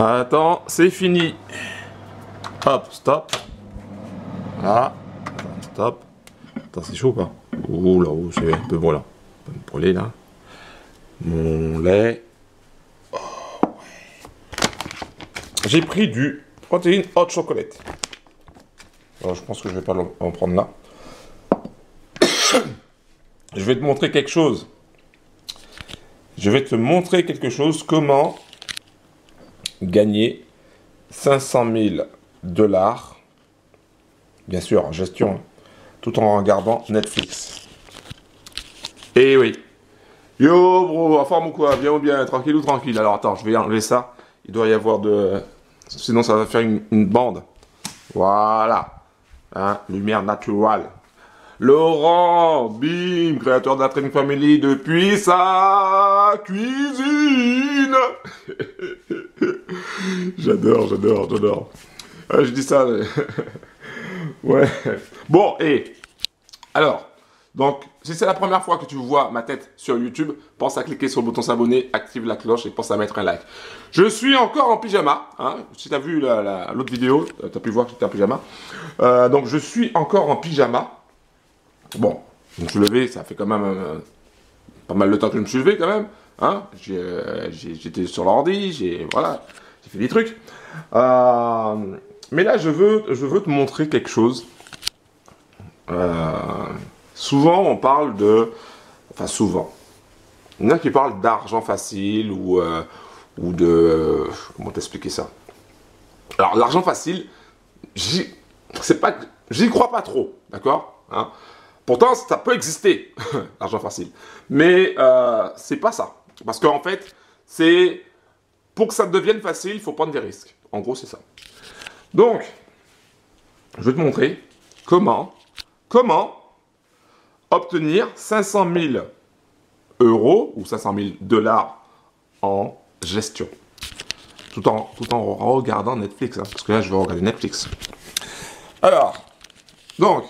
Attends, c'est fini. Hop, stop. Voilà. Stop. Attends, c'est chaud ou pas? Ouh là, c'est un peu voilà. On peut me brûler là. Mon lait. Oh, ouais. J'ai pris du protéine hot chocolate. Alors, je pense que je vais pas en prendre là. Je vais te montrer quelque chose. Je vais te montrer quelque chose. Comment gagner 500 000 $. Bien sûr, en gestion. Hein, tout en regardant Netflix. Et oui. Yo, bro, en forme ou quoi? Bien ou bien? Tranquille ou tranquille? Alors, attends, je vais enlever ça. Il doit y avoir de... Sinon, ça va faire une bande. Voilà. Hein, lumière naturelle. Laurent, bim, créateur de la Training Family depuis sa cuisine. J'adore. Je dis ça. Mais... ouais. Bon, et alors, donc, si c'est la première fois que tu vois ma tête sur YouTube, pense à cliquer sur le bouton s'abonner, active la cloche et pense à mettre un like. Je suis encore en pyjama. Hein, si tu as vu l'autre vidéo, tu as pu voir que j'étais en pyjama. Donc, je suis encore en pyjama. Bon, je me suis levé, ça fait quand même pas mal de temps que je me suis levé quand même. Hein, j'étais sur l'ordi, j'ai fait des trucs. Mais là, je veux te montrer quelque chose. Souvent, on parle de... Enfin, souvent. Il y en a qui parlent d'argent facile ou de... Comment t'expliquer ça? Alors, l'argent facile, j'y crois pas trop, d'accord, hein? Pourtant, ça peut exister, l'argent facile. Mais c'est pas ça. Parce qu'en fait, c'est... Pour que ça devienne facile, il faut prendre des risques. En gros, c'est ça. Donc, je vais te montrer comment obtenir 500 000 € ou 500 000 $ en gestion. Tout en regardant Netflix. Hein, parce que là, je vais regarder Netflix. Alors, donc,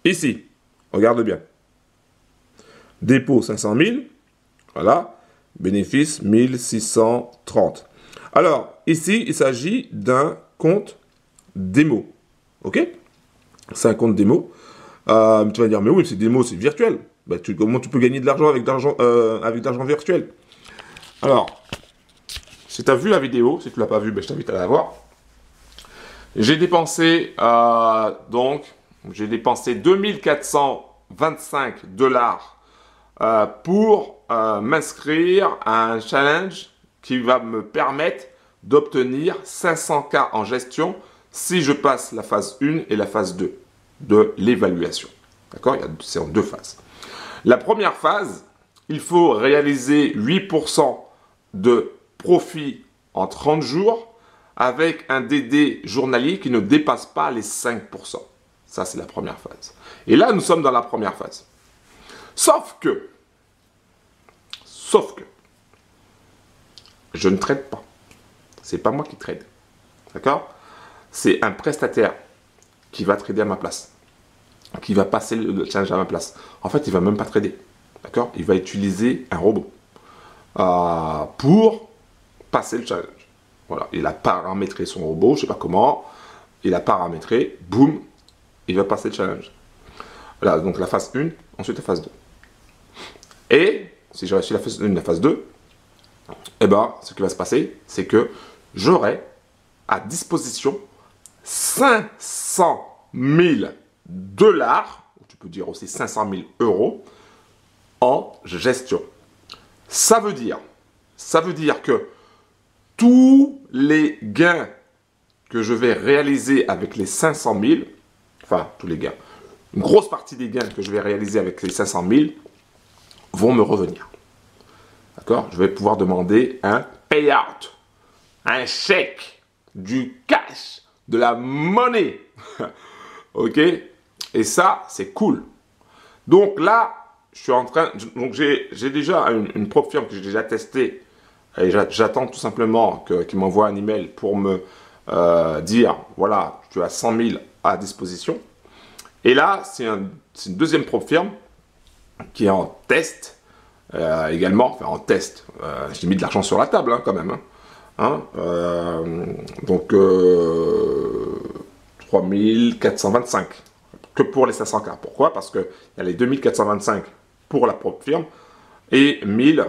ici, regarde bien. Dépôt 500 000. Voilà. Bénéfice 1630. Alors, ici, il s'agit d'un compte démo. Ok? C'est un compte démo. Tu vas dire, mais oui, c'est démo, c'est virtuel. Bah, comment tu peux gagner de l'argent avec de l'argent virtuel? Alors, si tu as vu la vidéo, si tu ne l'as pas vue, bah, je t'invite à la voir. J'ai dépensé, j'ai dépensé 2425 $ pour m'inscrire à un challenge qui va me permettre d'obtenir 500 K en gestion si je passe la phase 1 et la phase 2 de l'évaluation. D'accord? C'est en deux phases. La première phase, il faut réaliser 8% de profit en 30 jours avec un DD journalier qui ne dépasse pas les 5%. Ça, c'est la première phase. Et là, nous sommes dans la première phase. Sauf que, je ne trade pas. C'est pas moi qui trade. D'accord? C'est un prestataire qui va trader à ma place. Qui va passer le challenge à ma place. En fait, il va même pas trader. D'accord? Il va utiliser un robot pour passer le challenge. Voilà. Il a paramétré son robot, je sais pas comment. Il a paramétré, boum, il va passer le challenge. Voilà, donc la phase 1, ensuite la phase 2. Et si j'ai réussi la phase 1 et la phase 2, eh ben, ce qui va se passer, c'est que j'aurai à disposition 500 000 $, ou tu peux dire aussi 500 000 € en gestion. Ça veut dire que tous les gains que je vais réaliser avec les 500 000, enfin tous les gains, une grosse partie des gains que je vais réaliser avec les 500 000 vont me revenir. D'accord? Je vais pouvoir demander un payout, un chèque, du cash, de la monnaie. Ok? Et ça, c'est cool. Donc là, je suis en train... Donc j'ai déjà une propre firme que j'ai déjà testée. Et j'attends tout simplement qu'il m'envoie un email pour me dire, voilà, tu as 100 000 à disposition. Et là, c'est une deuxième propre firme qui est en test également. Enfin, en test. J'ai mis de l'argent sur la table hein, quand même. Hein. Hein, donc 3425 que pour les 500K. Pourquoi? Parce qu'il y a les 2425 pour la propre firme et 1000,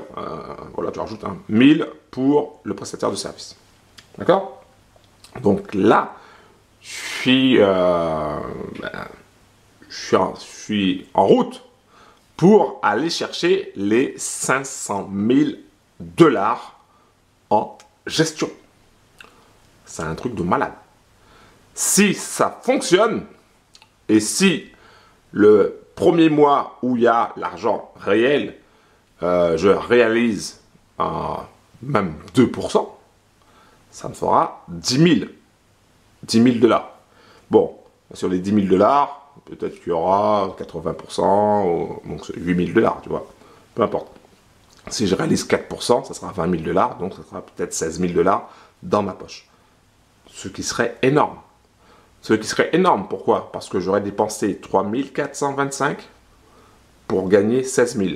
voilà, tu rajoutes 1000 pour le prestataire de service. D'accord? Donc là, je suis en route pour aller chercher les 500 000 $ en gestion. C'est un truc de malade. Si ça fonctionne, et si le premier mois où il y a l'argent réel, je réalise même 2%, ça me fera 10 000 $. Bon, sur les 10 000 $, peut-être qu'il y aura 80%, donc c'est 8 000 $, tu vois. Peu importe. Si je réalise 4%, ça sera 20 000 $, donc ça sera peut-être 16 000 $ dans ma poche. Ce qui serait énorme. Ce qui serait énorme, pourquoi? Parce que j'aurais dépensé 3 425 pour gagner 16 000.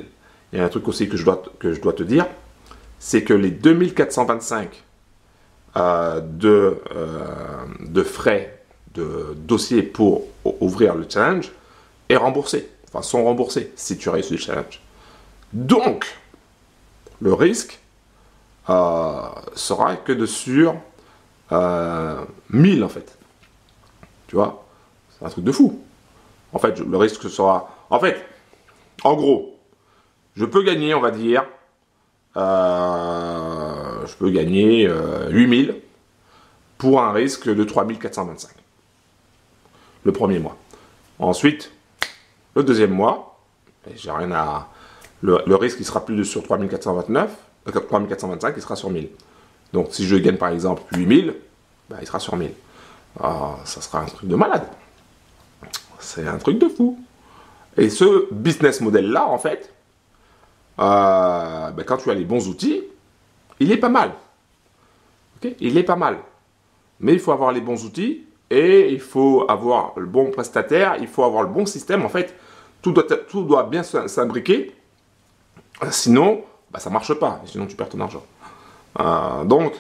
Il y a un truc aussi que je dois te dire, c'est que les 2 425 de frais de dossier pour ouvrir le challenge est remboursé, enfin sont remboursés si tu réussis le challenge. Donc, le risque sera que de sur 1000 en fait. Tu vois, c'est un truc de fou. En fait, le risque sera... En fait, en gros, je peux gagner, on va dire, je peux gagner 8000 pour un risque de 3425. Le premier mois. Ensuite, le deuxième mois, j'ai rien à... Le risque, il sera plus de sur 3425, il sera sur 1000. Donc, si je gagne par exemple 8000, ben, il sera sur 1000. Ça sera un truc de malade. C'est un truc de fou. Et ce business model-là, en fait, ben, quand tu as les bons outils, il est pas mal. Okay, il est pas mal. Mais il faut avoir les bons outils et il faut avoir le bon prestataire, il faut avoir le bon système. En fait, tout doit bien s'imbriquer. Sinon, bah, ça ne marche pas. Et sinon, tu perds ton argent. Donc,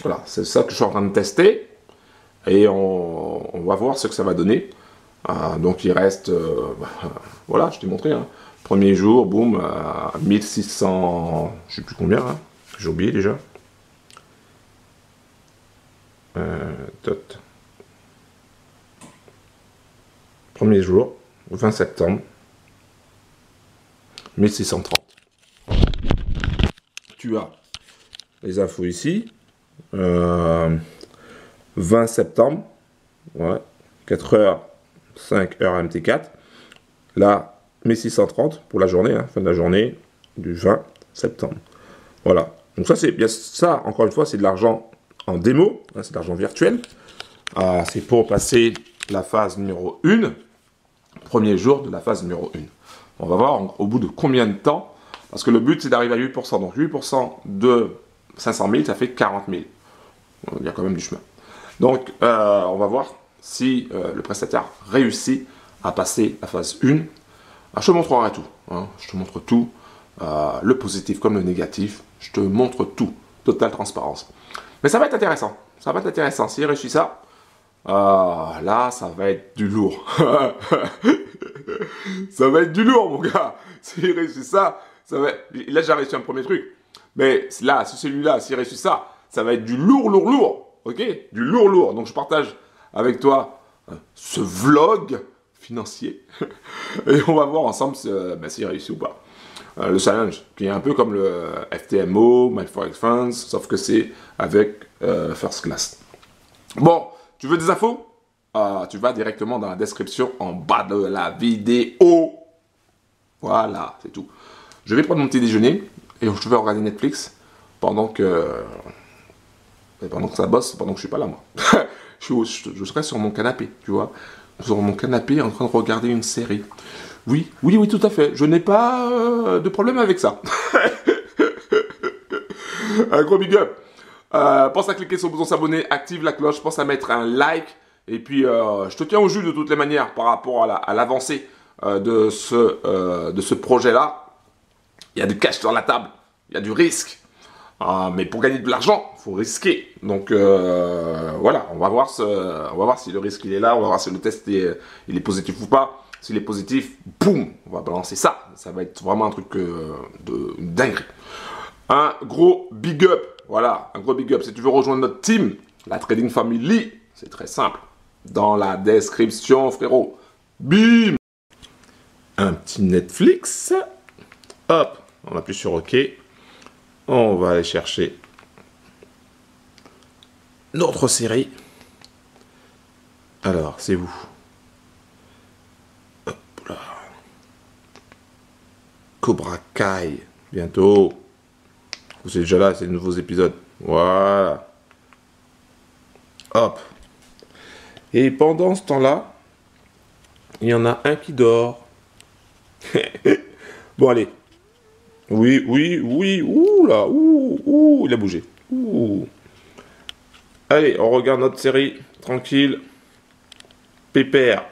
voilà, c'est ça que je suis en train de tester. Et on va voir ce que ça va donner. Donc, il reste... voilà, je t'ai montré. Hein. Premier jour, boum, 1600... Je ne sais plus combien. Hein. J'ai oublié déjà. Premier jour, 20 septembre, 1630. Tu as les infos ici. 20 septembre, ouais, 4h, 5h MT4. Là, 1630 pour la journée, hein, fin de la journée du 20 septembre. Voilà. Donc ça, c'est bien ça, encore une fois, c'est de l'argent en démo, hein, c'est de l'argent virtuel. C'est pour passer la phase numéro 1, premier jour de la phase numéro 1. On va voir au bout de combien de temps, parce que le but, c'est d'arriver à 8%. Donc 8% de 500 000, ça fait 40 000. Il y a quand même du chemin. Donc, on va voir si le prestataire réussit à passer la phase 1. Je te montrerai tout. Hein. Je te montre tout. Le positif comme le négatif. Je te montre tout. Totale transparence. Mais ça va être intéressant. Ça va être intéressant. S'il réussit ça, là, ça va être du lourd. Ça va être du lourd, mon gars. S'il réussit ça, ça va être... Là, j'ai réussi un premier truc. Mais là, si celui-là, s'il réussit ça, ça va être du lourd, lourd, lourd. Ok? Du lourd, lourd. Donc, je partage avec toi ce vlog financier. Et on va voir ensemble s'il réussit ou pas. Le challenge, qui est un peu comme le FTMO, My Forex Funds, sauf que c'est avec First Class. Bon, tu veux des infos? Tu vas directement dans la description en bas de la vidéo. Voilà, c'est tout. Je vais prendre mon petit déjeuner et je vais regarder Netflix pendant que ça bosse, pendant que je suis pas là, moi. je serai sur mon canapé, tu vois. Sur mon canapé en train de regarder une série. Oui, tout à fait. Je n'ai pas de problème avec ça. Un gros big up. Pense à cliquer sur le bouton s'abonner, active la cloche, pense à mettre un like. Et puis, je te tiens au jus de toutes les manières par rapport à l'avancée de ce projet-là. Il y a du cash sur la table, il y a du risque. Mais pour gagner de l'argent, il faut risquer. Donc voilà, on va voir si le risque il est là, on va voir si le test il est positif ou pas. S'il est positif, boum, on va balancer ça. Ça va être vraiment un truc de dinguerie. Un gros big up, voilà, un gros big up. Si tu veux rejoindre notre team, la Trading Family, c'est très simple. Dans la description, frérot. Bim! Un petit Netflix. Hop, on appuie sur OK. On va aller chercher notre série. Alors, c'est vous. Hop là. Cobra Kai. Bientôt. Vous êtes déjà là, c'est de nouveaux épisodes. Voilà. Hop. Et pendant ce temps-là, il y en a un qui dort. Bon, allez. Oui, oui, oui. Ouh là. Ouh, il a bougé. Ouh. Allez, on regarde notre série. Tranquille. Pépère.